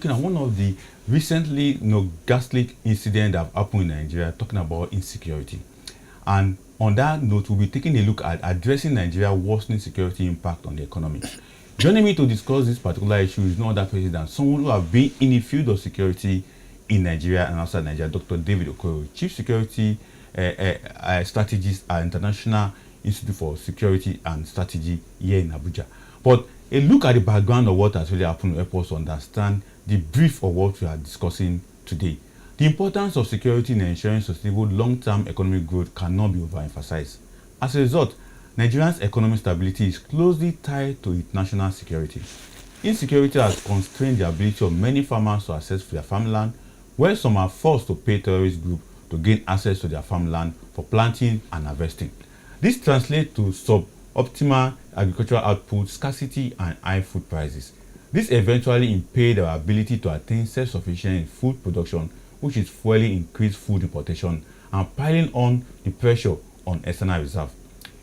Looking at one of the recently ghastly incidents that have happened in Nigeria, talking about insecurity. And on that note, we'll be taking a look at addressing Nigeria's worsening security impact on the economy. Joining me to discuss this particular issue is no other person than someone who has been in the field of security in Nigeria and outside Nigeria, Dr. David Okoror, Chief Security Strategist at International Institute for Security and Strategy here in Abuja. But a look at the background of what has really happened will help us understand the brief of what we are discussing today. The importance of security in ensuring sustainable long-term economic growth cannot be overemphasized. As a result, Nigeria's economic stability is closely tied to its national security. Insecurity has constrained the ability of many farmers to access their farmland, where some are forced to pay terrorist groups to gain access to their farmland for planting and harvesting. This translates to suboptimal agricultural output, scarcity, and high food prices. This eventually impaired our ability to attain self-sufficiency in food production, which is fueling increased food importation and piling on the pressure on external reserves.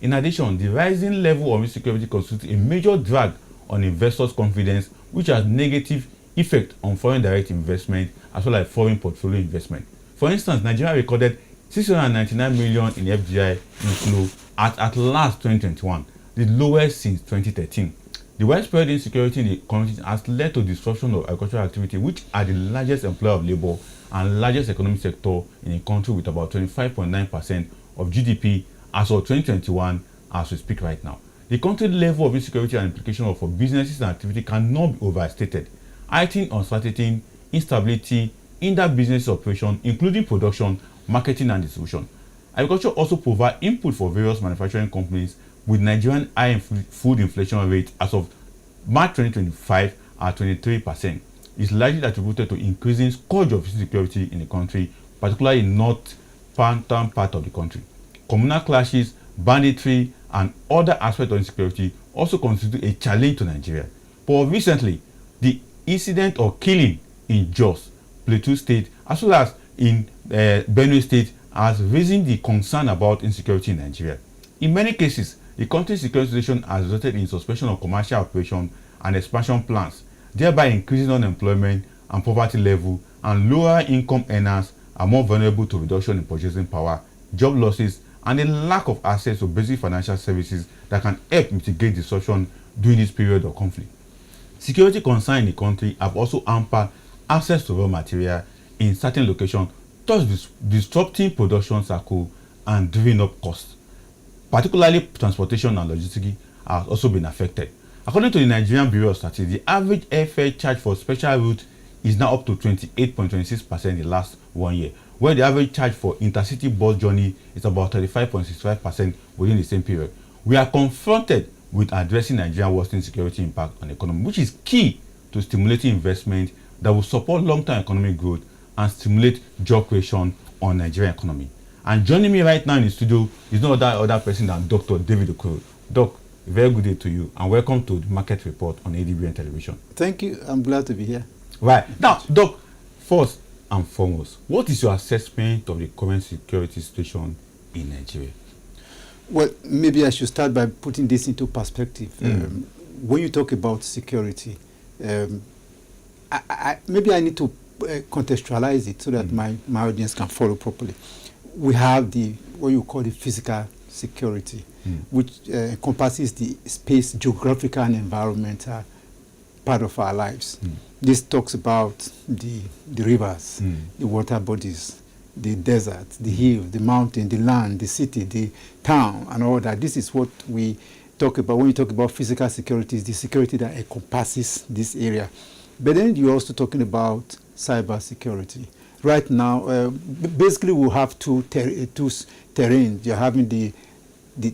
In addition, the rising level of insecurity constitutes a major drag on investors' confidence, which has negative effect on foreign direct investment as well as foreign portfolio investment. For instance, Nigeria recorded 699 million in FDI inflow at last 2021, the lowest since 2013. The widespread insecurity in the community has led to disruption of agricultural activity, which are the largest employer of labor and largest economic sector in a country with about 25.9% of GDP as of 2021 as we speak right now. The country level of insecurity and implication for businesses and activity cannot be overstated. Heightening uncertainty, instability in that business operation, including production, marketing, and distribution. Agriculture also provides input for various manufacturing companies, with Nigerian high food inflation rate as of March 2025 at 23%. Is largely attributed to increasing scourge of insecurity in the country, particularly in northern part of the country. Communal clashes, banditry, and other aspects of insecurity also constitute a challenge to Nigeria. But recently, the incident of killing in Jos, Plateau State, as well as in Benue State, has risen the concern about insecurity in Nigeria. In many cases, the country's security situation has resulted in suspension of commercial operations and expansion plans, thereby increasing unemployment and poverty level, and lower income earners are more vulnerable to reduction in purchasing power, job losses, and a lack of access to basic financial services that can help mitigate disruption during this period of conflict. Security concerns in the country have also hampered access to raw material in certain locations, thus disrupting production cycle and driving up costs. Particularly transportation and logistics have also been affected. According to the Nigerian Bureau of Statistics, the average airfare charge for special routes is now up to 28.26% in the last 1 year, where the average charge for intercity bus journey is about 35.65% within the same period. We are confronted with addressing Nigeria's worsening security impact on the economy, which is key to stimulating investment that will support long-term economic growth and stimulate job creation on the Nigerian economy. And joining me right now in the studio is no other person than Dr. David Okoror. Doc, very good day to you, and welcome to the Market Report on ADBN Television. Thank you. I'm glad to be here. Right. Now, Doc, first and foremost, what is your assessment of the current security situation in Nigeria? Well, maybe I should start by putting this into perspective. When you talk about security, maybe I need to contextualize it so that my audience can follow properly. We have what you call the physical security, which encompasses the space, geographical and environmental part of our lives. This talks about the rivers, the water bodies, the desert, the hill, the mountain, the land, the city, the town, and all that. This is what we talk about when we talk about physical security, is the security that encompasses this area. But then you're also talking about cyber security. Right now, basically we have two terrains. You're having the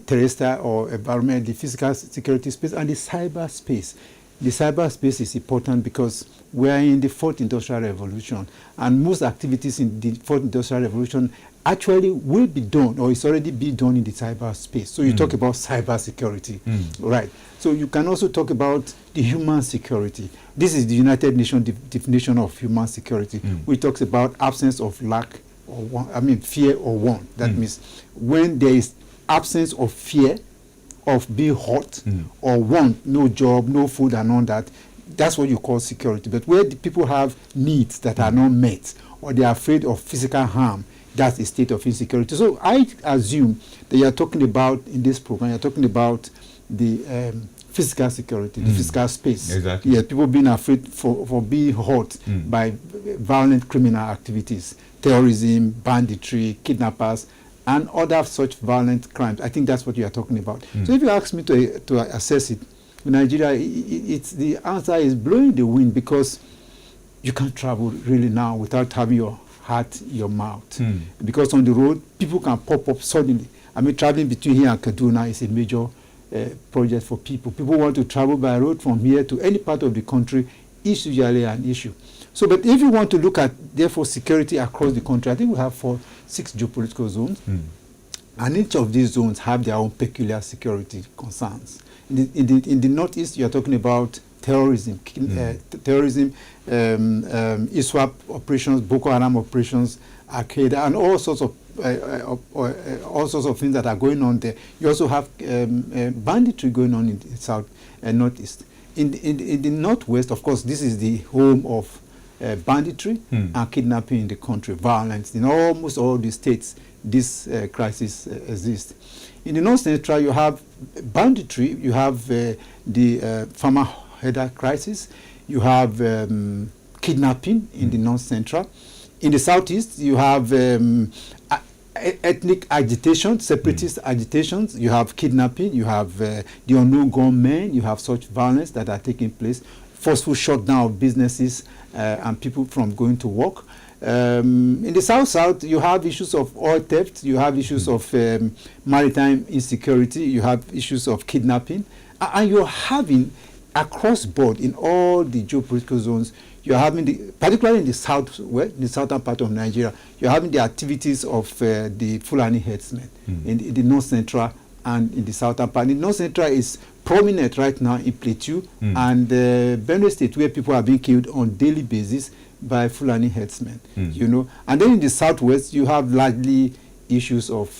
terrestrial or environment, the physical security space, and the cyber space. The cyber space is important because we are in the fourth industrial revolution, and most activities in the fourth industrial revolution actually will be done, or it's already being done in the cyber space. So you talk about cyber security, right? So you can also talk about the human security. This is the United Nations definition of human security, which talks about absence of lack or want, fear or want. That means when there is absence of fear of being hurt or want, no job, no food and all that, that's what you call security. But where the people have needs that are not met, or they are afraid of physical harm, that's a state of insecurity. So I assume that you are talking about, in this program, you're talking about the physical security, the physical space. Exactly. Yes, people being afraid for being hurt by violent criminal activities, terrorism, banditry, kidnappers, and other such violent crimes. I think that's what you are talking about. So if you ask me to assess it, in Nigeria, the answer is blowing the wind, because you can't travel really now without having your heart in your mouth. Because on the road, people can pop up suddenly. I mean, traveling between here and Kaduna is a major project for people. People want to travel by road from here to any part of the country. Is usually an issue. So, but if you want to look at, therefore, security across the country, I think we have 6 geopolitical zones. And each of these zones have their own peculiar security concerns. In the Northeast, you are talking about terrorism, ISWAP operations, Boko Haram operations, Al-Qaeda, and all sorts of things that are going on there. You also have banditry going on in the South and Northeast. In the Northwest, of course, this is the home of banditry and kidnapping in the country, violence. In almost all the states, this crisis exists. In the North Central, you have banditry, you have the farmer header crisis, you have kidnapping in the North Central. In the Southeast, you have ethnic agitation, separatist agitations, you have kidnapping, you have the unknown gunmen, you have such violence that are taking place, forceful shutdown of businesses and people from going to work. In the South, you have issues of oil theft, you have issues of maritime insecurity, you have issues of kidnapping, and you're having across board in all the geopolitical zones, you're having, particularly in the southwest, the southern part of Nigeria, you're having the activities of the Fulani herdsmen in the North Central and in the southern part. The North Central is prominent right now in Plateau and Benue State, where people are being killed on daily basis by Fulani herdsmen, you know. And then in the southwest, you have largely issues of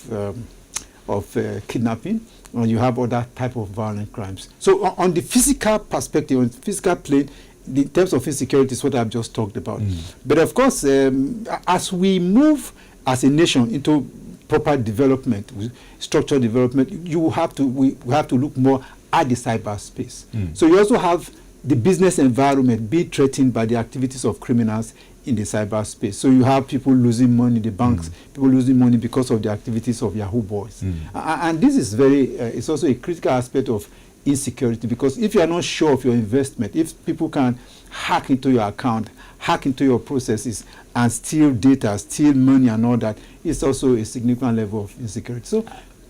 kidnapping, and you have other type of violent crimes. So on the physical perspective, on the physical plane, in terms of insecurity is what I've just talked about. But of course, as we move as a nation into proper development, structural development, we have to look more at the cyberspace. So you also have the business environment being threatened by the activities of criminals in the cyberspace. So you have people losing money in the banks, people losing money because of the activities of Yahoo boys. And this is it's also a critical aspect of insecurity, because if you are not sure of your investment, if people can hack into your account, hack into your processes, and steal data, steal money and all that, it's also a significant level of insecurity.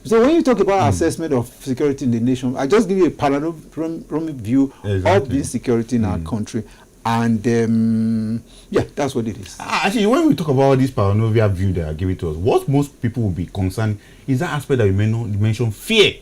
So when you talk about assessment of security in the nation, I just give you a panoramic view of the insecurity in our country. And yeah, that's what it is. Actually, when we talk about this panoramic view that are given to us, what most people will be concerned is that aspect that you mentioned: fear,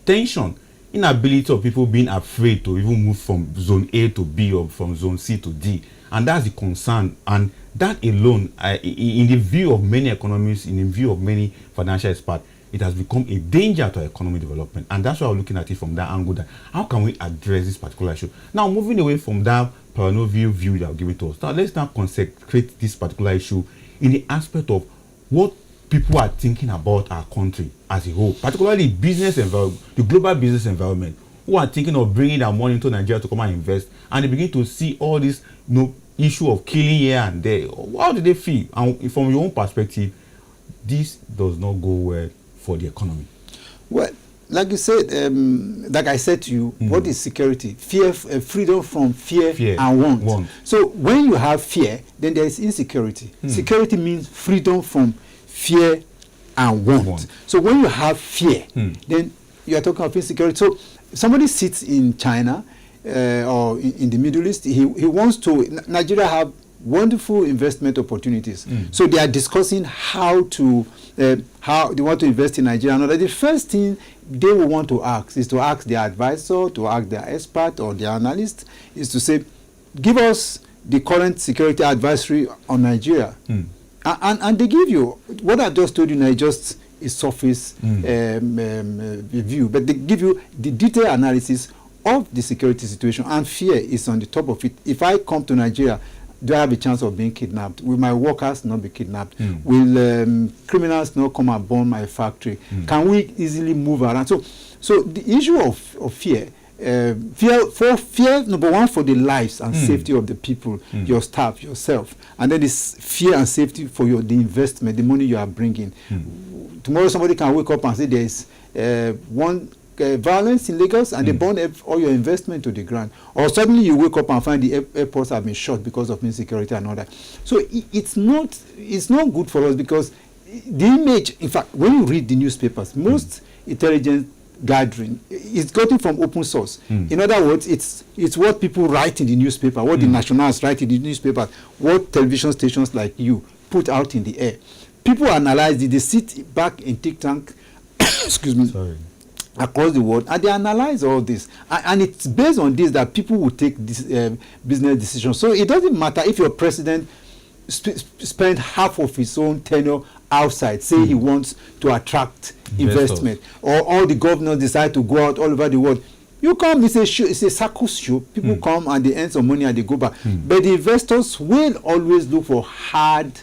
tension, inability of people being afraid to even move from zone A to B or from zone C to D. And that's the concern. And that alone, in the view of many economists, in the view of many financial experts, it has become a danger to economic development. And that's why we're looking at it from that angle, that how can we address this particular issue? Now, moving away from that panoramic view that are given to us, now let's now consecrate this particular issue in the aspect of what people are thinking about our country as a whole, particularly business environment, the global business environment, who are thinking of bringing their money into Nigeria to come and invest, and they begin to see all this issue of killing here and there. How do they feel? And from your own perspective, this does not go well for the economy. Well, like you said, like I said to you, what is security? Fear, freedom from fear and want. So when you have fear, then there is insecurity. Security means freedom from fear and want. So when you have fear, then you are talking of insecurity. So somebody sits in China or in the Middle East, he wants to, Nigeria have wonderful investment opportunities. So they are discussing how they want to invest in Nigeria. And the first thing they will want to ask is to ask their advisor, to ask their expert or their analyst, is to say, give us the current security advisory on Nigeria. And they give you, what I just told you now is just a surface review, but they give you the detailed analysis of the security situation, and fear is on the top of it. If I come to Nigeria, do I have a chance of being kidnapped? Will my workers not be kidnapped? Will criminals not come and burn my factory? Can we easily move around? So the issue of fear, fear number one, for the lives and safety of the people, your staff, yourself, and then this fear and safety for the investment, the money you are bringing. Tomorrow somebody can wake up and say there is one violence in Lagos, and they burn all your investment to the ground. Or suddenly you wake up and find the airports have been shut because of insecurity and all that. So it's not good for us, because the image, in fact, when you read the newspapers, most intelligence gathering is gotten from open source. In other words, it's what people write in the newspaper, what the nationals write in the newspaper, what television stations like you put out in the air. People analyze it, they sit back in think tank excuse me, across the world, and they analyze all this, and it's based on this that people will take this business decisions. So it doesn't matter if your president spend half of his own tenure outside, say he wants to attract investment, or all the governors decide to go out all over the world. You come, it's a circus show. People come and they earn some money and they go back. But the investors will always look for hard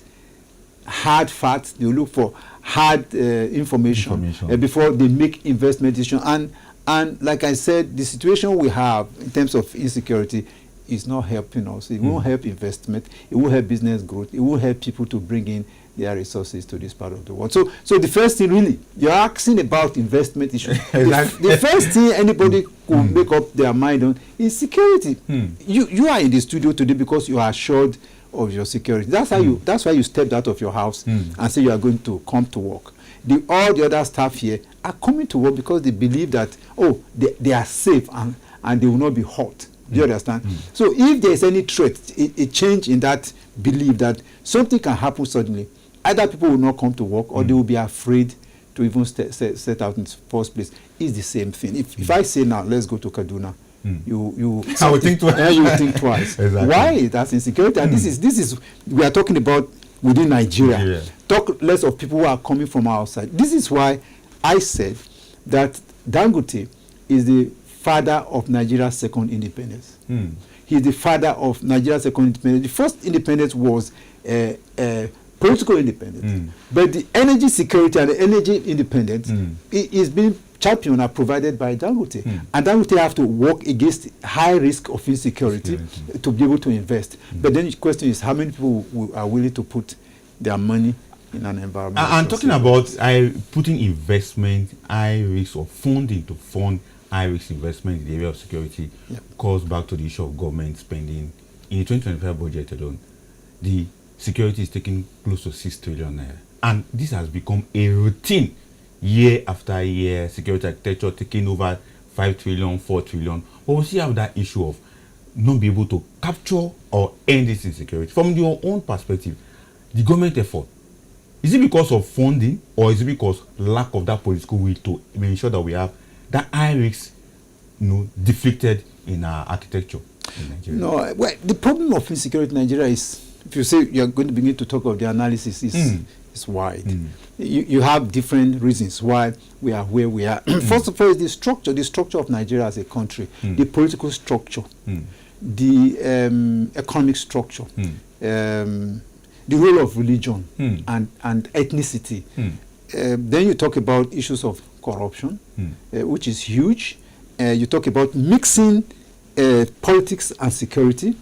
facts. They look for hard information. Before they make investment decisions. And like I said, the situation we have in terms of insecurity is not helping us. It won't help investment. It will help business growth. It will help people to bring in their resources to this part of the world. So the first thing, really, you're asking about investment issues. The first thing anybody could make up their mind on is security. You are in the studio today because you are assured of your security. That's how that's why you stepped out of your house and say you are going to come to work. All the other staff here are coming to work because they believe that they are safe and they will not be hurt. Do you understand? So if there is any threat, a change in that belief that something can happen suddenly, either people will not come to work or they will be afraid to even set out in the first place. It's the same thing. If I say now, let's go to Kaduna, you will think twice. You will think twice. Exactly. Why? That's insecurity. And this is we are talking about within Nigeria. Talk less of people who are coming from outside. This is why I said that Dangote is the father of Nigeria's second independence. He's the father of Nigeria's second independence. The first independence was political independence, but the energy security and the energy independence is being championed and provided by Dangote. And Dangote have to work against high risk of insecurity to be able to invest. But then the question is, how many people are willing to put their money in an environment? I'm talking about putting investment, high risk, or funding to fund high-risk investment in the area of security calls back to the issue of government spending. In the 2025 budget alone, the security is taking close to 6 trillion naira. And this has become a routine year after year, security architecture taking over 5 trillion, 4 trillion. But we still have that issue of not being able to capture or end this insecurity. From your own perspective, the government effort, is it because of funding or is it because lack of that political will to ensure that we have that high risk, deflected in our architecture in Nigeria? No, well, the problem of insecurity in Nigeria is, if you say you're going to begin to talk of the analysis, is wide. You have different reasons why we are where we are. First of all, is the structure of Nigeria as a country, the political structure, the economic structure, the role of religion and ethnicity. Then you talk about issues of corruption, which is huge. You talk about mixing politics and security.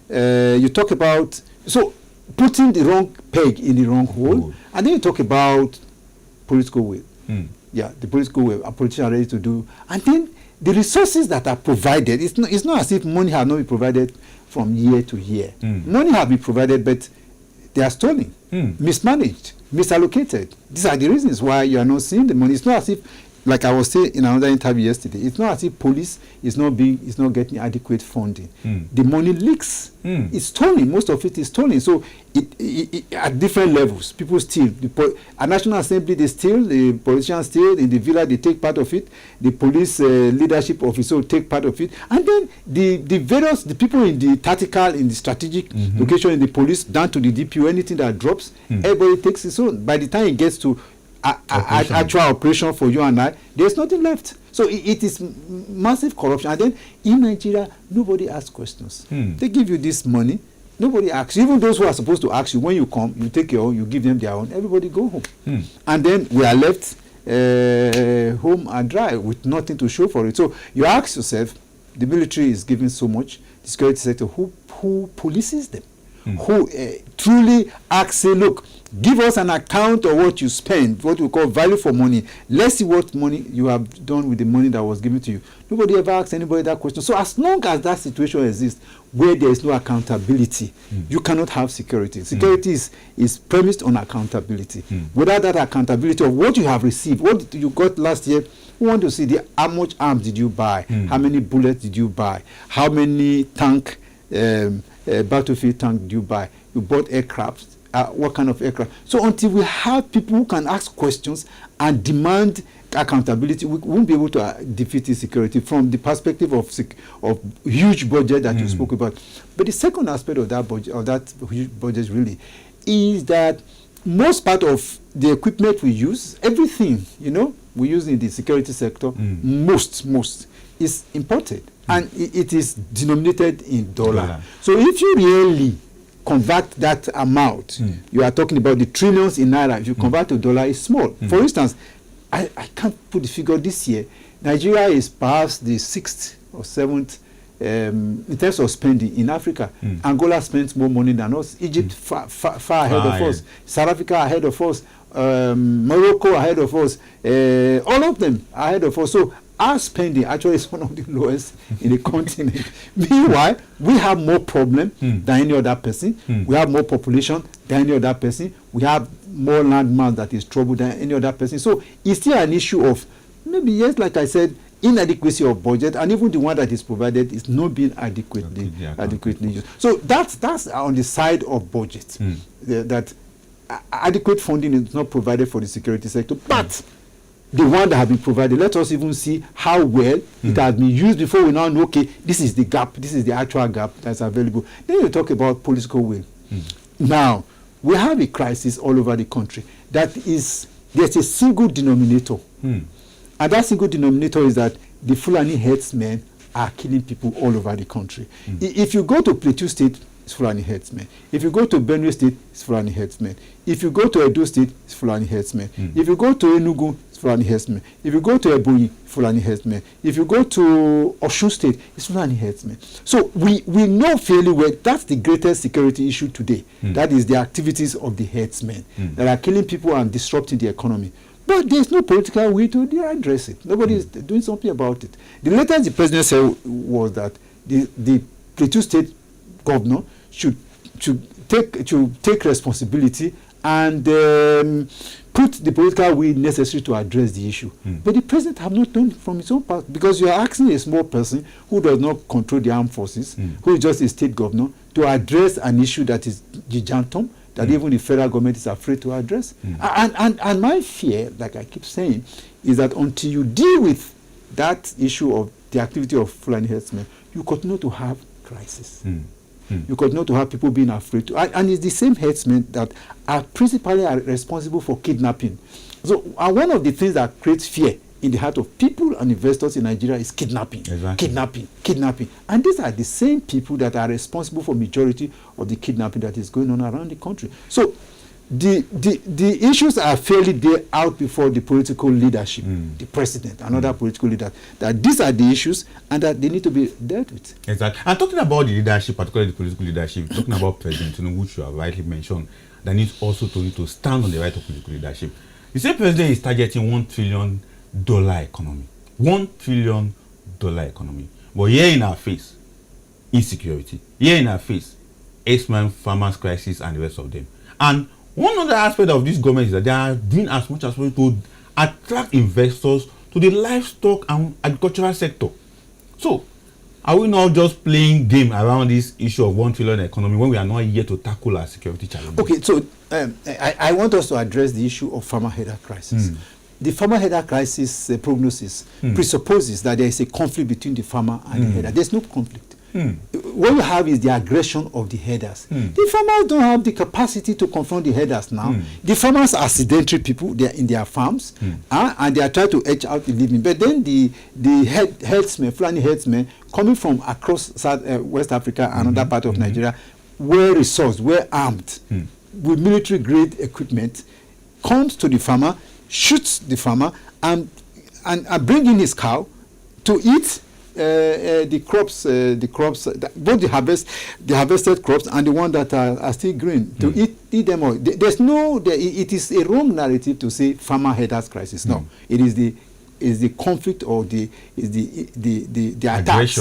You talk about putting the wrong peg in the wrong hole. And then you talk about political will. The political will, a politician ready to do. And then the resources that are provided, it's not as if money has not been provided from year to year. Money has been provided, but they are stolen, mismanaged, misallocated. These are the reasons why you are not seeing the money. It's not as if, like I was saying in another interview yesterday, it's not as if police is not getting adequate funding. The money leaks. It's stolen. Most of it is stolen. So it at different levels, people steal. At National Assembly, they steal. The politicians steal. In the villa, they take part of it. The police leadership officer take part of it. And then the people in the tactical, in the strategic location, in the police, down to the DPO, anything that drops, everybody takes its own. By the time it gets to actual operation for you and I, there's nothing left. So it is massive corruption. And then in Nigeria, nobody asks questions. They give you this money. Nobody asks. Even those who are supposed to ask you, when you come, you take your own, you give them their own, everybody go home. And then we are left home and dry with nothing to show for it. So you ask yourself, the military is giving so much, the security sector, who polices them? Who truly asks, say, look, give us an account of what you spend, what we call value for money. Let's see what money you have done with the money that was given to you. Nobody ever asks anybody that question. So as long as that situation exists where there is no accountability, you cannot have security. Security is premised on accountability. Without that accountability of what you have received, what you got last year, we want to see how much arms did you buy, how many bullets did you buy, how many battlefield tank did you buy, you bought aircraft, what kind of aircraft. So until we have people who can ask questions and demand accountability, we won't be able to defeat insecurity from the perspective of huge budget that you spoke about. But the second aspect of that budget, huge budget really, is that most part of the equipment we use, everything, we use in the security sector, most is imported. And it is denominated in dollar. So if you really convert that amount, you are talking about the trillions in naira. If you convert to dollar, it's small. For instance, I can't put the figure this year. Nigeria is perhaps the 6th or 7th in terms of spending in Africa. Angola spends more money than us. Egypt far ahead of us. South Africa ahead of us. Morocco ahead of us. All of them ahead of us. So our spending actually is one of the lowest in the continent. Meanwhile, we have more problem than any other person. We have more population than any other person. We have more land mass that is troubled than any other person. So it's still an issue of maybe, yes, like I said, inadequacy of budget, and even the one that is provided is not being adequately used. So that's on the side of budget, that adequate funding is not provided for the security sector. But the one that has been provided, let us even see how well it has been used before we now know, okay, this is the gap, this is the actual gap that's available. Then you talk about political will. Now, we have a crisis all over the country. There's a single denominator. And that single denominator is that the Fulani herdsmen are killing people all over the country. If you go to Plateau State, it's Fulani herdsmen. If you go to Benue State, it's Fulani herdsmen. If you go to Edo State, it's Fulani herdsmen. If you go to Enugu, it's Fulani herdsmen. If you go to Ebonyi, Fulani herdsmen. If you go to Osun State, it's Fulani herdsmen. So we know fairly well that's the greatest security issue today. That is the activities of the herdsmen that are killing people and disrupting the economy. But there's no political way to address it. Nobody is doing something about it. The latest the president said was that the Plateau State governor should take responsibility and put the political will necessary to address the issue. But the president have not done it from his own part, because you are asking a small person who does not control the armed forces, who is just a state governor, to address an issue that is gigantum, that even the federal government is afraid to address. And my fear, like I keep saying, is that until you deal with that issue of the activity of Fulani herdsmen, you continue to have crisis. You continue to have people being afraid to, and it's the same herdsmen that are principally responsible for kidnapping. So one of the things that creates fear in the heart of people and investors in Nigeria is kidnapping. Kidnapping. And these are the same people that are responsible for majority of the kidnapping that is going on around the country. So the issues are fairly there out before the political leadership, the president and other political leaders, that these are the issues and that they need to be dealt with. Exactly. And talking about the leadership, particularly the political leadership, talking about President Tinubu, which you have rightly mentioned, that needs also to stand on the right of political leadership. The same president is targeting $1 trillion economy. $1 trillion economy. But here in our face, insecurity. Here in our face, X-Men, farmers crisis, and the rest of them. And one other aspect of this government is that they are doing as much as possible to attract investors to the livestock and agricultural sector. So, are we not just playing game around this issue of $1 trillion economy when we are not yet to tackle our security challenges? Okay, so I want us to address the issue of farmer header crisis. The farmer header crisis prognosis presupposes that there is a conflict between the farmer and the header. There's no conflict. What you have is the aggression of the herders. The farmers don't have the capacity to confront the herders now. The farmers are sedentary people. They are in their farms, and they are trying to edge out the living. But then the herdsmen, Fulani herdsmen, coming from across West Africa and other part of Nigeria, well resourced, well armed, with military grade equipment, comes to the farmer, shoots the farmer, and bring in his cow to eat the crops, both the harvested crops and the ones that are still green, to eat them all. It is a wrong narrative to say farmer herders crisis. No, it is the conflict or the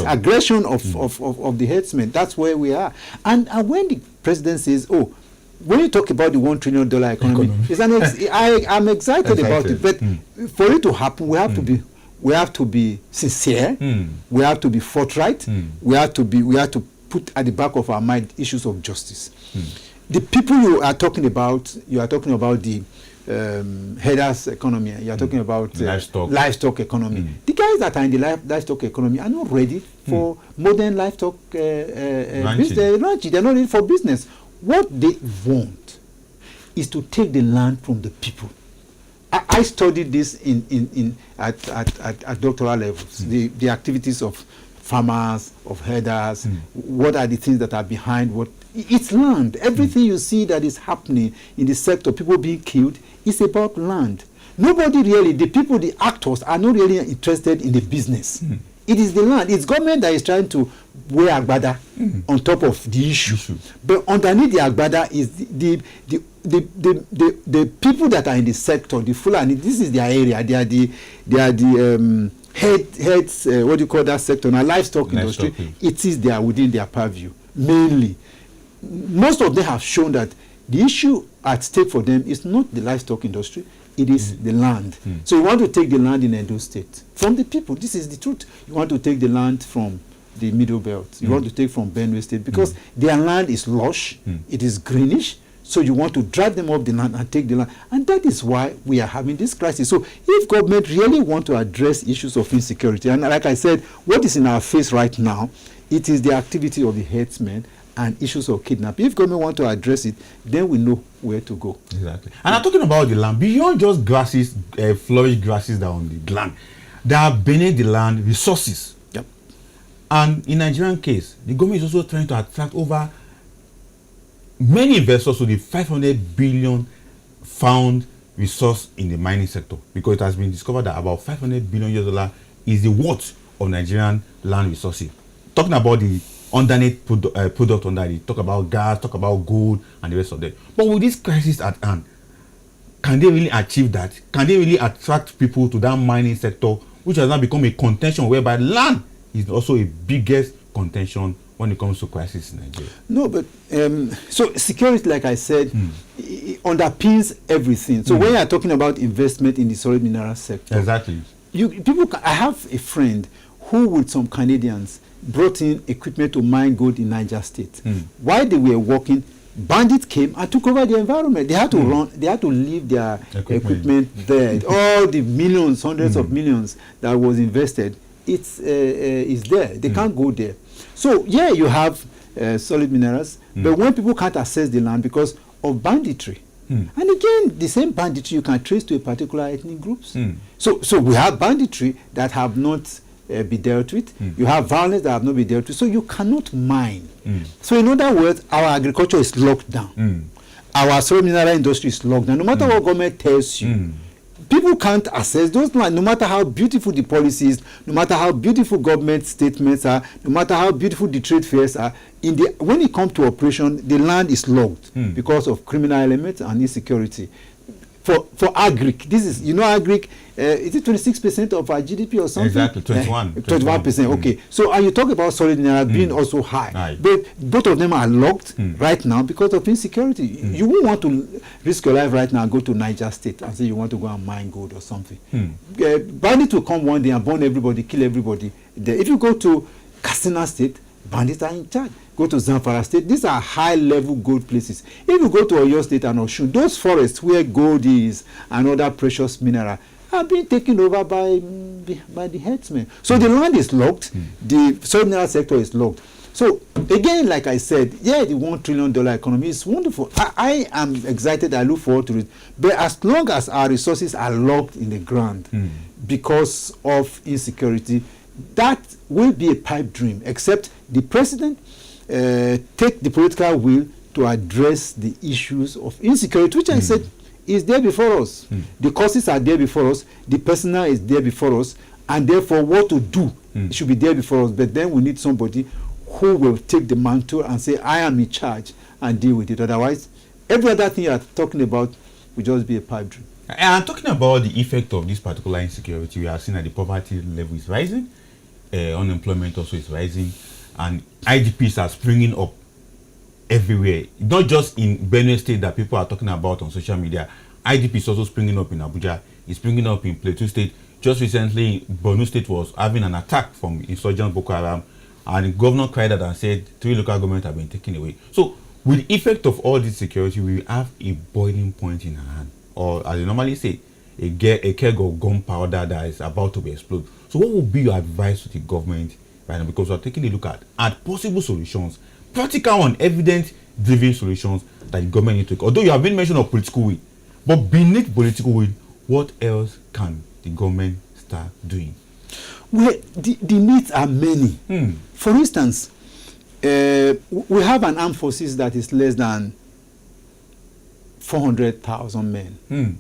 aggression of the herdsmen. That's where we are. And when the president says, oh, when you talk about the $1 trillion economy. I'm excited about it, but for it to happen, we have to be sincere. We have to be forthright. We have to put at the back of our mind issues of justice. The people you are talking about the herders economy. You are talking about livestock economy. The guys that are in the livestock economy are not ready for modern livestock business. They're not ready for business. What they want is to take the land from the people. I studied this at doctoral levels. The activities of farmers, of herders. What are the things that are behind what? It's land. Everything you see that is happening in the sector, people being killed, is about land. Nobody really, the actors are not really interested in the business. It is the land. It's government that is trying to wear agbada on top of the issue. But underneath the agbada is the people that are in the sector, the Fulani. This is their area. They are the heads. What do you call that sector now? Livestock industry. It is there within their purview mainly. Most of them have shown that the issue at stake for them is not the livestock industry. It is the land. So you want to take the land in Edo State from the people. This is the truth. You want to take the land from the Middle Belt. You want to take from Benue State because their land is lush. It is greenish. So you want to drive them off the land and take the land. And that is why we are having this crisis. So if government really want to address issues of insecurity, and like I said, what is in our face right now, it is the activity of the herdsmen and issues of kidnapping. If government want to address it, then we know where to go. Exactly. And I'm talking about the land, beyond just grasses, flourish grasses that are on the land, there are beneath the land resources. Yep. And in Nigerian case, the government is also trying to attract over many investors to the 500 billion found resource in the mining sector, because it has been discovered that about $500 billion is the worth of Nigerian land resources. Talking about the underneath product under it, talk about gas, talk about gold, and the rest of them. But with this crisis at hand, can they really achieve that? Can they really attract people to that mining sector, which has now become a contention whereby land is also a biggest contention when it comes to crisis in Nigeria? No, but so security, like I said, it underpins everything. So when you are talking about investment in the solid mineral sector, exactly, I have a friend who, with some Canadians, brought in equipment to mine gold in Niger State. While they were working, bandits came and took over the environment. They had to run. They had to leave their equipment there. All the millions, hundreds of millions that was invested, it's there. They can't go there. So yeah, you have solid minerals, but when people can't access the land because of banditry, and again, the same banditry you can trace to a particular ethnic groups. So we have banditry that have not be dealt with. You have violence that have not been dealt with. So you cannot mine. So in other words, our agriculture is locked down. Our solid mineral industry is locked down. No matter what government tells you, people can't access those lands. No matter how beautiful the policies, no matter how beautiful government statements are, no matter how beautiful the trade fairs are, when it comes to operation, the land is locked because of criminal elements and insecurity. For agric, this is, agric, is it 26% of our GDP or something? Exactly, 21%, okay. So you talk about solid mineral being also high. But both of them are locked right now because of insecurity. You won't want to risk your life right now and go to Niger State and say you want to go and mine gold or something. Bandits will come one day and burn everybody, kill everybody. If you go to Katsina State, bandits are in charge. Go to Zamfara State. These are high-level gold places. If you go to Oyo State and Osun, those forests where gold is and other precious mineral are being taken over by the herdsmen. So the land is locked. The solid mineral sector is locked. So again, like I said, yeah, the $1 trillion economy is wonderful. I am excited. I look forward to it. But as long as our resources are locked in the ground because of insecurity, that will be a pipe dream. Except the president take the political will to address the issues of insecurity, which I said is there before us. The causes are there before us. The personnel is there before us, and therefore what to do should be there before us. But then we need somebody who will take the mantle and say, I am in charge, and deal with it. Otherwise, every other thing you are talking about will just be a pipe dream. And I'm talking about the effect of this particular insecurity. We are seeing that the poverty level is rising, unemployment also is rising, and IDPs are springing up everywhere. Not just in Benue State that people are talking about on social media. IDP is also springing up in Abuja. It's springing up in Plateau State. Just recently, Borno State was having an attack from insurgent Boko Haram, and the governor cried out and said 3 local governments have been taken away. So, with the effect of all this security, we have a boiling point in our hand, or as you normally say, a keg of gunpowder that is about to be exploded. So, what would be your advice to the government right now? Because we are taking a look at possible solutions, practical and evidence-driven solutions that the government needs to take. Although you have been mentioned of political will, but beneath political will, what else can the government start doing? Well, the needs are many. For instance, we have an armed forces that is less than 400,000 men.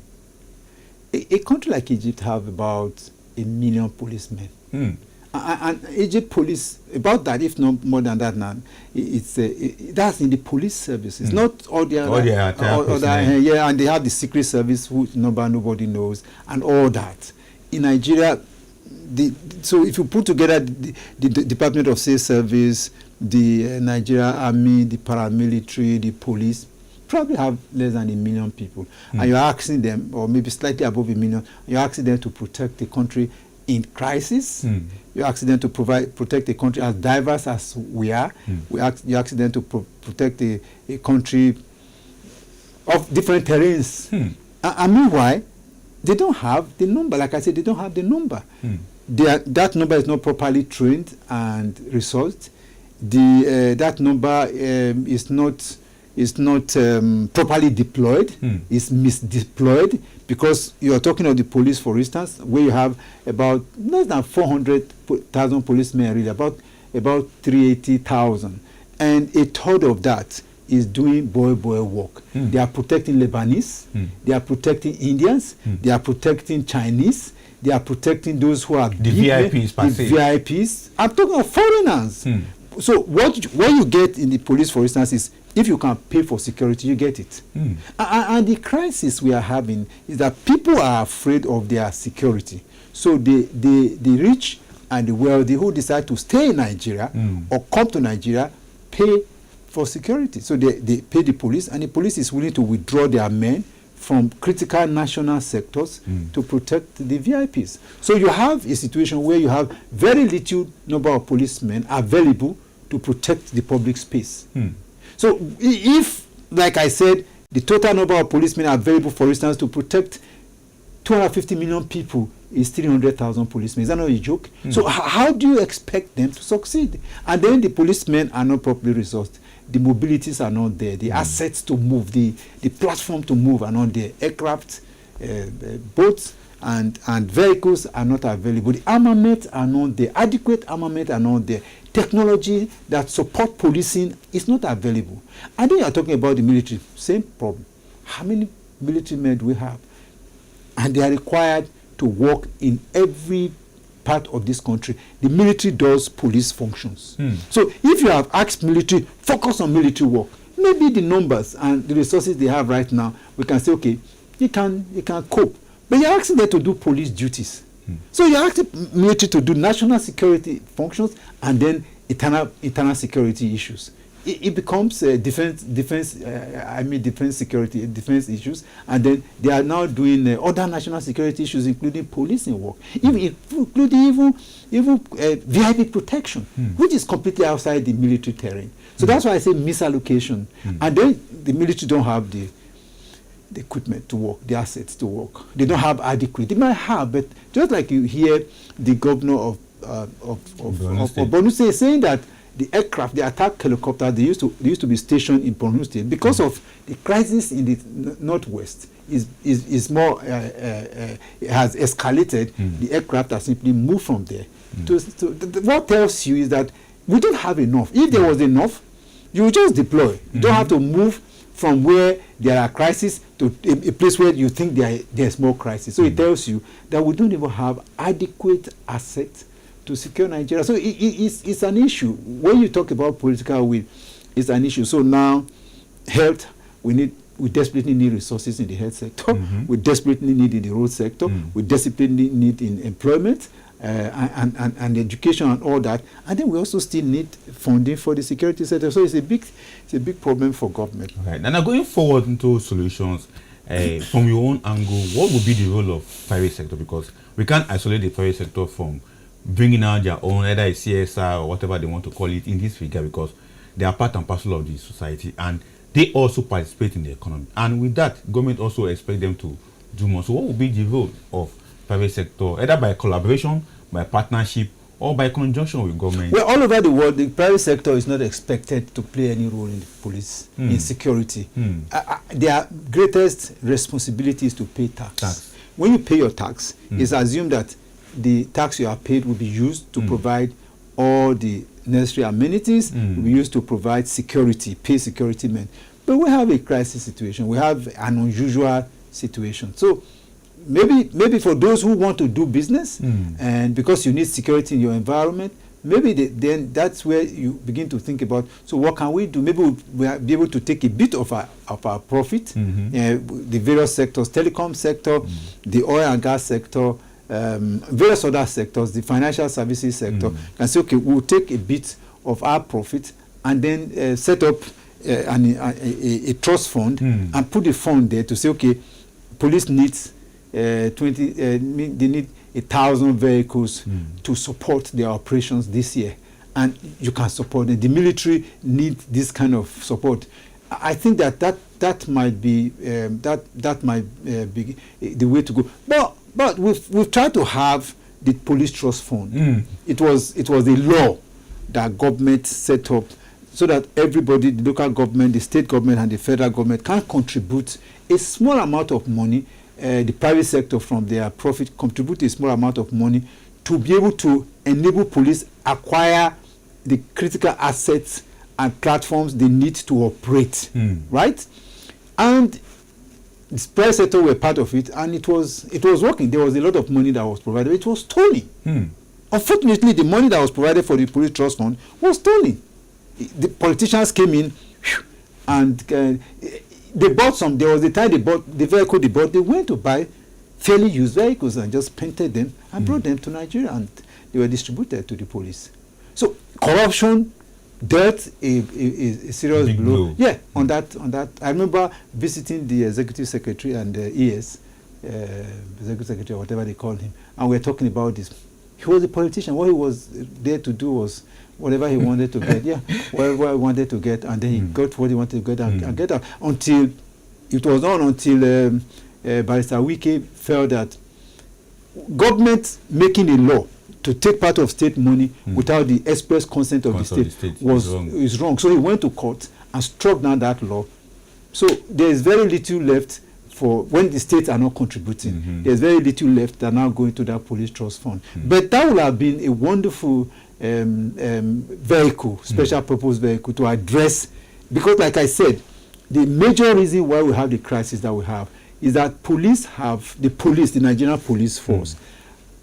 A country like Egypt have about 1 million policemen. And Egypt police, about that, if not more than that now, that's in the police service. It's not all the other, yeah, and they have the secret service, whose number nobody knows, and all that. In Nigeria, so if you put together the Department of State Service, the Nigeria Army, the paramilitary, the police, probably have less than 1 million people. And you're asking them, or maybe slightly above 1 million, you're asking them to protect the country in crisis. You're asking them to protect the country as diverse as we are. You're asking them to protect a country of different terrains. And meanwhile, they don't have the number. Like I said, they don't have the number. That number is not properly trained and resourced. That number is not properly deployed. It's misdeployed, because you are talking of the police, for instance, where you have about less than 400,000 policemen, really, about 380,000, and a third of that is doing boy work. They are protecting Lebanese, they are protecting Indians, they are protecting Chinese, they are protecting those who are the VIPs. The VIPs. I'm talking of foreigners. So what you get in the police, for instance, is if you can pay for security, you get it. And the crisis we are having is that people are afraid of their security. So the rich and the wealthy who decide to stay in Nigeria or come to Nigeria pay for security. So they pay the police, and the police is willing to withdraw their men from critical national sectors to protect the VIPs. So you have a situation where you have very little number of policemen available to protect the public space. So if, like I said, the total number of policemen available, for instance, to protect 250 million people is 300,000 policemen. Is that not a joke? So how do you expect them to succeed? And then the policemen are not properly resourced. The mobilities are not there. The assets to move, the platform to move are not there. Aircraft, boats, and vehicles are not available. The armament are not there. Adequate armament are not there. Technology that support policing is not available. And then you are talking about the military. Same problem. How many military men do we have? And they are required to work in every part of this country. The military does police functions. So if you have asked military, focus on military work, maybe the numbers and the resources they have right now, we can say, okay, you can cope. But you're asking them to do police duties. So you're asking military to do national security functions and then internal security issues. It becomes defense security, defense issues, and then they are now doing other national security issues, including policing work, including even VIP protection, which is completely outside the military terrain. So that's why I say misallocation. And then the military don't have the equipment to work, the assets to work. They don't have adequate. They might have, but just like you hear the governor of Borno State saying that the aircraft, the attack helicopter, they used to be stationed in Borno State because of the crisis in the northwest. Is more has escalated. The aircraft are simply moved from there. What tells you is that we don't have enough. If there was enough, you would just deploy. You don't have to move from where there are crises to a place where you think there's more crisis. So it tells you that we don't even have adequate assets to secure Nigeria. So it's an issue. When you talk about political will, it's an issue. So now, health, we desperately need resources in the health sector. We desperately need in the road sector. We desperately need in employment and education and all that. And then we also still need funding for the security sector. So it's a big problem for government. Right. And now going forward into solutions, from your own angle, what would be the role of private sector? Because we can't isolate the private sector from bringing out their own, either a CSR or whatever they want to call it in this regard, because they are part and parcel of the society and they also participate in the economy. And with that, government also expect them to do more. So what would be the role of private sector, either by collaboration, by partnership, or by conjunction with government? Well, all over the world, the private sector is not expected to play any role in the police, in security. Their greatest responsibility is to pay tax. When you pay your tax, it's assumed that the tax you are paid will be used to provide all the necessary amenities, will be used to provide security, pay security men. But we have a crisis situation. We have an unusual situation. So maybe for those who want to do business, and because you need security in your environment, maybe then that's where you begin to think about, so what can we do? Maybe we'll be able to take a bit of our profit, the various sectors, telecom sector, the oil and gas sector, various other sectors, the financial services sector, and say, okay, we'll take a bit of our profit and then set up a trust fund and put the fund there to say, okay, police needs they need 1,000 vehicles to support their operations this year, and you can support them. The military need this kind of support. I think that might be be the way to go. But we've tried to have the police trust fund. It was a law that government set up so that everybody, the local government, the state government, and the federal government can contribute a small amount of money. The private sector from their profit contribute a small amount of money to be able to enable police acquire the critical assets and platforms they need to operate, right? And the private sector were part of it, and it was working. There was a lot of money that was provided. It was stolen. Unfortunately, the money that was provided for the police trust fund was stolen. The politicians came in and they bought some. There was a time they bought the vehicle they bought. They went to buy fairly used vehicles and just painted them and brought them to Nigeria, and they were distributed to the police. So corruption dealt a serious blow. Yeah, on that. I remember visiting the executive secretary and the ES, executive secretary or whatever they called him, and we were talking about this. He was a politician. What he was there to do was whatever he wanted to get, whatever he wanted to get, and then he got what he wanted to get and get out. Until it was on until Barrister Wike felt that government making a law to take part of state money without the express consent of the state is wrong. So he went to court and struck down that law. So there is very little left for when the states are not contributing. There's very little left that are now going to that police trust fund. But that would have been a wonderful vehicle, special purpose vehicle to address, because like I said, the major reason why we have the crisis that we have is that the Nigerian police force,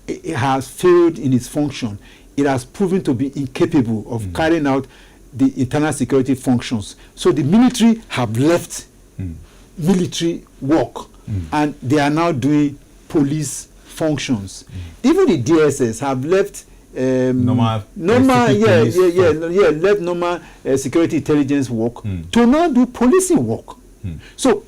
it has failed in its function. It has proven to be incapable of carrying out the internal security functions. So the military have left military work and they are now doing police functions. Even the DSS have left left normal security intelligence work to now do policing work. So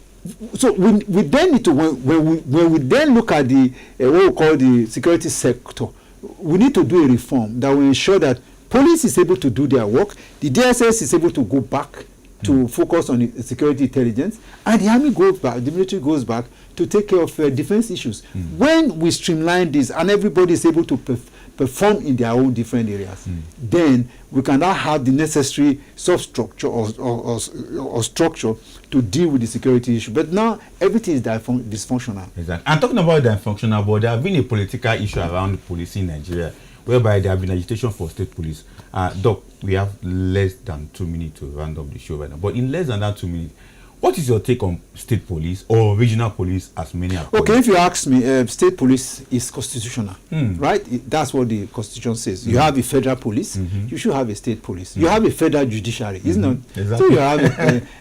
we then need to, when we then look at the what we call the security sector, we need to do a reform that will ensure that police is able to do their work, the DSS is able to go back to focus on the security intelligence, and the army goes back, the military goes back to take care of defense issues. When we streamline this and everybody is able to perform in their own different areas. Then we can now have the necessary substructure or structure to deal with the security issue. But now everything is dysfunctional. Exactly. And talking about dysfunctional, but there have been a political issue around policing in Nigeria, whereby there have been agitation for state police. Doc, we have less than 2 minutes to round up the show right now. But in less than that 2 minutes, what is your take on state police or regional police, as many have called Okay, it? if you ask me, state police is constitutional, right? That's what the constitution says. You have a federal police, you should have a state police. You have a federal judiciary, isn't it? Exactly. So you have,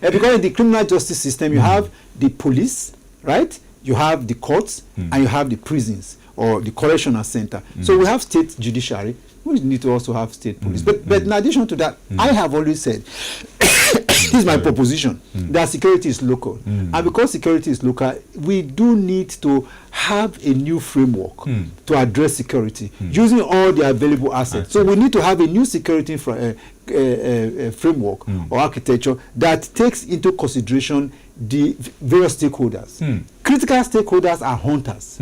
because in the criminal justice system, you have the police, right? You have the courts, and you have the prisons or the correctional center. So we have state judiciary. We need to also have state police. But in addition to that, I have always said, this is my proposition, that security is local. And because security is local, we do need to have a new framework to address security using all the available assets. So we need to have a new security framework or architecture that takes into consideration the various stakeholders. Critical stakeholders are hunters.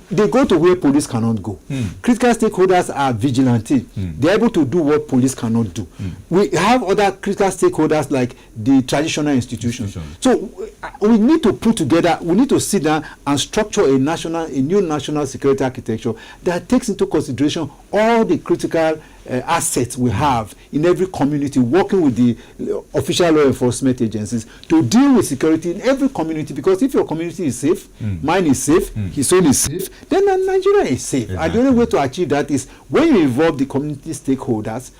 They go to where police cannot go. Critical stakeholders are vigilante. They're able to do what police cannot do. We have other critical stakeholders like the traditional institutions. So we need to put together, we need to sit down and structure a new national security architecture that takes into consideration all the critical assets we have in every community, working with the official law enforcement agencies to deal with security in every community. Because if your community is safe, mine is safe, his own is safe, then Nigeria is safe. Exactly. And the only way to achieve that is when you involve the community stakeholders.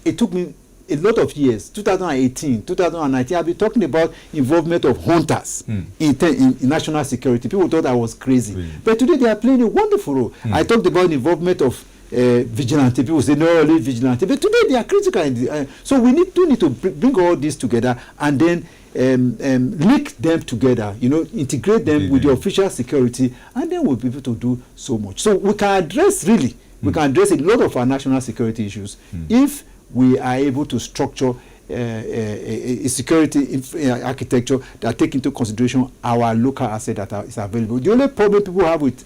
It took me a lot of years, 2018, 2019, I've been talking about involvement of hunters in national security. People thought I was crazy. But today they are playing a wonderful role. I talked about the involvement of vigilante. People say, no, only vigilante. But today they are critical. So we need to bring all this together and then link them together, integrate them with the official security, and then we'll be able to do so much. So we can address, we can address a lot of our national security issues if we are able to structure a security architecture that take into consideration our local asset that is available. The only problem people have with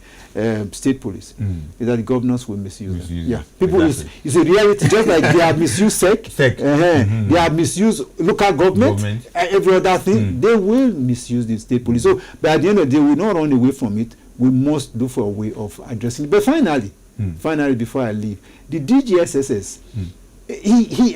state police is that the governors will misuse them. Yeah, people it's a reality. Just like they have misused SEC, they have misused local government. Every other thing, they will misuse the state police. So, but at the end of the day, we will not run away from it. We must look for a way of addressing it. But finally, before I leave, the DGSSS,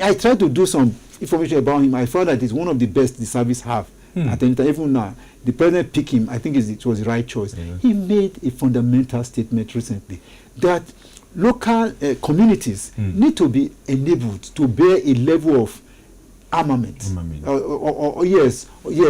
I tried to do some information about him. I found that it's one of the best the service have. At any time, even now, the president picked him. I think it was the right choice. He made a fundamental statement recently that local communities need to be enabled to bear a level of armament.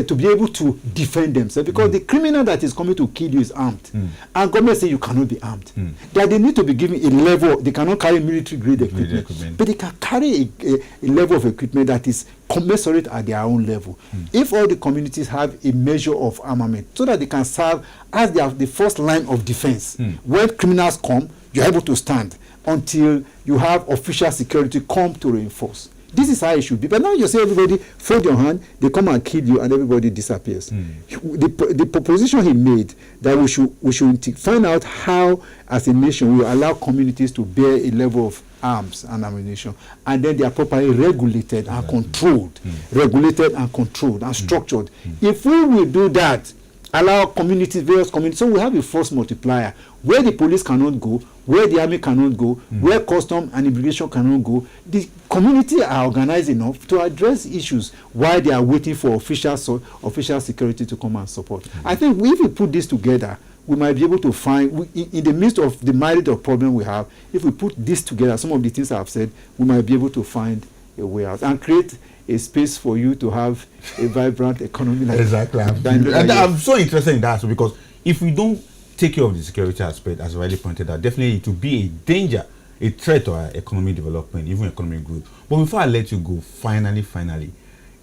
To be able to defend themselves, because the criminal that is coming to kill you is armed, and government say you cannot be armed. That they need to be given a level. They cannot carry military grade equipment, but they can carry a level of equipment that is commensurate at their own level. If all the communities have a measure of armament, so that they can serve as the first line of defense, when criminals come, you're able to stand until you have official security come to reinforce. This is how it should be. But now you say everybody fold your hand, they come and kill you, and everybody disappears. The proposition he made that we should find out how, as a nation, we allow communities to bear a level of arms and ammunition, and then they are properly regulated and controlled, and structured. If we will do that, allow various communities, so we have a force multiplier where the police cannot go, where the army cannot go, where custom and immigration cannot go. The community are organized enough to address issues while they are waiting for official security to come and support. I think if we put this together, we might be able to find, in the midst of the myriad of problems we have, if we put this together, some of the things I have said, we might be able to find a way out and create a space for you to have a vibrant economy. Exactly. And I'm so interested in that, because if we don't take care of the security aspect, as Riley pointed out, definitely it will be a danger, a threat to our economic development, even economic growth. But before I let you go, finally,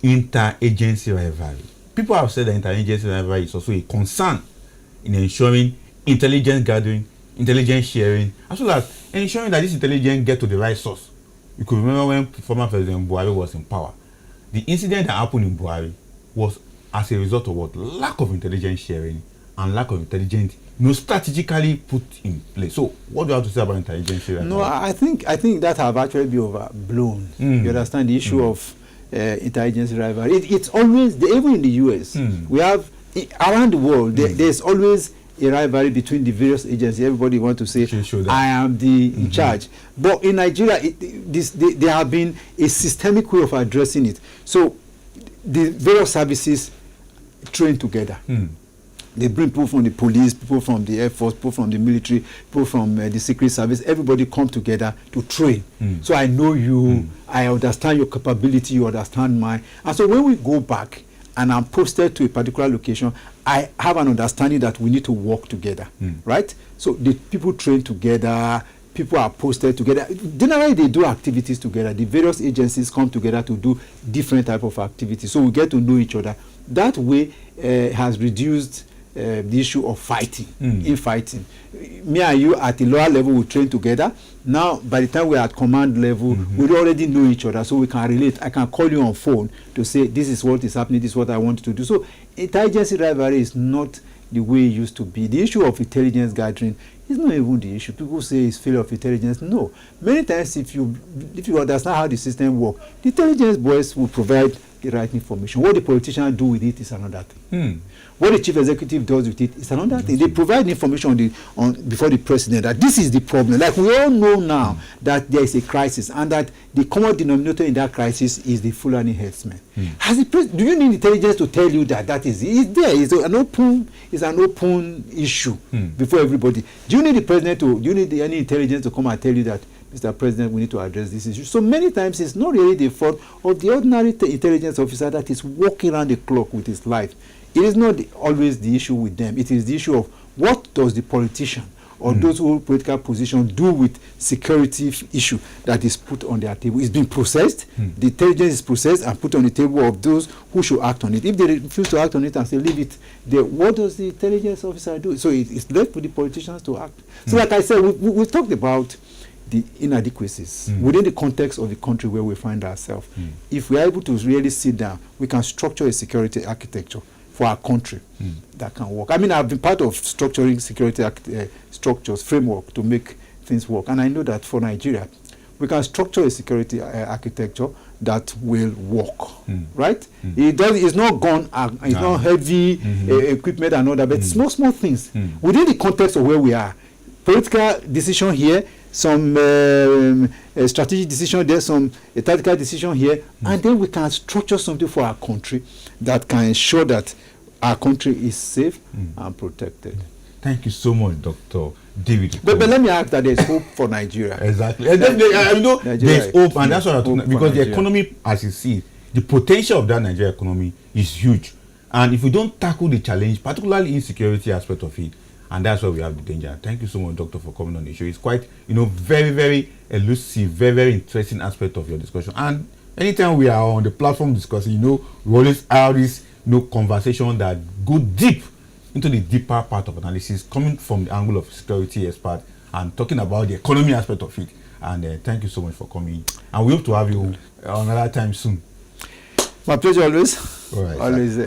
interagency rivalry. People have said that interagency rivalry is also a concern in ensuring intelligence gathering, intelligence sharing, as well as ensuring that this intelligence get to the right source. You could remember when former President Buhari was in power. The incident that happened in Buhari was as a result of what? Lack of intelligence sharing and lack of intelligence, strategically put in place. So, what do you have to say about intelligence? No, I think that have actually been overblown. You understand the issue of intelligence rivalry? It's always even in the US. We have around the world. There's always a rivalry between the various agencies. Everybody wants to say, I am the in charge. But in Nigeria, there have been a systemic way of addressing it. So the various services train together. They bring people from the police, people from the Air Force, people from the military, people from the Secret Service. Everybody come together to train. So I know you, I understand your capability, you understand mine. And so when we go back and I'm posted to a particular location, I have an understanding that we need to work together, right? So the people train together, people are posted together. Generally, they do activities together. The various agencies come together to do different type of activities. So we get to know each other. That way has reduced the issue of fighting, infighting. Me and you at the lower level, we train together. Now, by the time we're at command level, we already know each other, so we can relate. I can call you on phone to say, this is what is happening, this is what I want to do. So, intelligence rivalry is not the way it used to be. The issue of intelligence gathering is not even the issue. People say it's failure of intelligence. No. Many times, if you understand how the system works, the intelligence boys will provide the right information. What the politicians do with it is another thing. What the chief executive does with it is another thing. They provide information before the president that this is the problem. Like we all know now that there is a crisis and that the common denominator in that crisis is the Fulani herdsmen. Do you need intelligence to tell you that is it? It's there. It's an open issue before everybody. Do you need the president do you need any intelligence to come and tell you that, Mr. President, we need to address this issue? So many times it's not really the fault of the ordinary intelligence officer that is walking around the clock with his life. It is not always the issue with them. It is the issue of what does the politician or those who hold political position do with security issue that is put on their table. It's been processed. The intelligence is processed and put on the table of those who should act on it. If they refuse to act on it and say leave it there, what does the intelligence officer do? So it's left for the politicians to act. So like I said, we talked about the inadequacies within the context of the country where we find ourselves. If we are able to really sit down, we can structure a security architecture for our country that can work. I mean, I've been part of structuring security structures, framework to make things work. And I know that for Nigeria, we can structure a security architecture that will work, right? It's not gone, it's not heavy equipment and all that, but small things within the context of where we are. Political decision here, some strategic decision there, some tactical decision here, and then we can structure something for our country that can ensure that our country is safe and protected. Thank you so much, Dr. David. But let me ask that there's hope for Nigeria. Exactly. There's hope, and that's what I'm talking about, because the economy, as you see, the potential of that Nigerian economy is huge. And if we don't tackle the challenge, particularly insecurity aspect of it, and that's where we have the danger. Thank you so much, Doctor, for coming on the show. It's quite, very, very elusive, very, very interesting aspect of your discussion. And anytime we are on the platform discussing, we always have this, conversation that go deep into the deeper part of analysis, coming from the angle of security expert and talking about the economy aspect of it. And thank you so much for coming. And we hope to have you another time soon. My pleasure always. All right. Always.